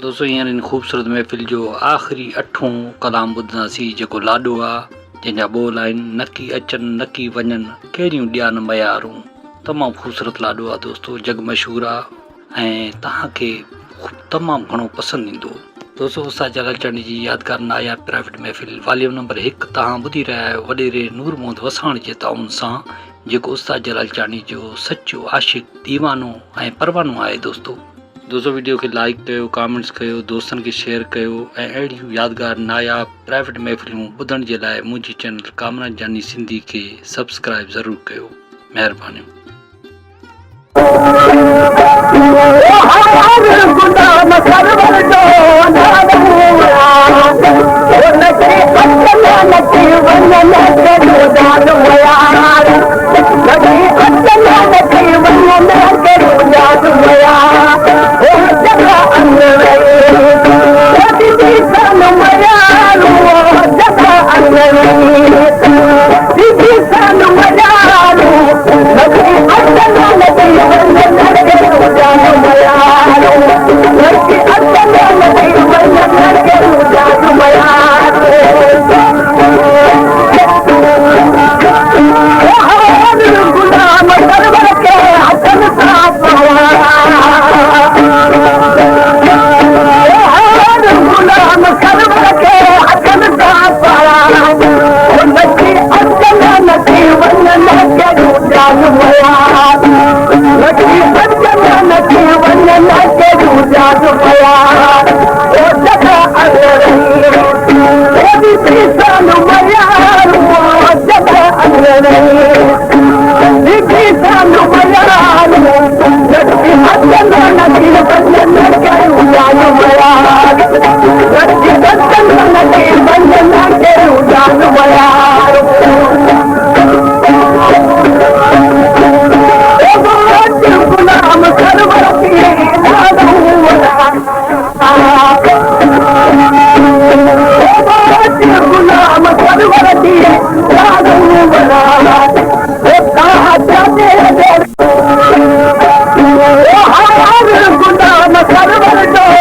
दोस्तों हींअर इन ख़ूबसूरत महफ़िल जो आख़िरी अठों कलाम ॿुधंदासीं जेको लाॾो आहे, जंहिंजा ॿोल आहिनि नकी अचनि नकी वञनि कहिड़ियूं ॾियान मयारूं। तमामु ख़ूबसूरत लाॾो आहे दोस्तों, जग मशहूरु आहे ऐं तव्हांखे तमामु घणो पसंदि ईंदो। दोस्तों उस्ताद जलाल चांदी जी यादगार नायाब प्राइवेट महफ़िल वॉल्यूम नंबर 1 तव्हां ॿुधी रहिया आहियो वॾेरे नूर मोहम्मद वसाण जे ताउन सां, जेको उस्ताद जलाल चांदी जो सचो आशिक़ दीवानो ऐं परवानो आहे। दोस्तों वीडियो खे लाइक कयो, कमेंट्स कयो, दोस्तनि खे शेयर कयो ऐं अहिड़ियूं यादगार नायाब प्राइवेट महफ़िलूं ॿुधण जे लाइ मुंहिंजी चैनल कामराज जानी सिंधी खे सब्सक्राइब ज़रूरु कयो। महिरबानी। गुलाम सरवर जो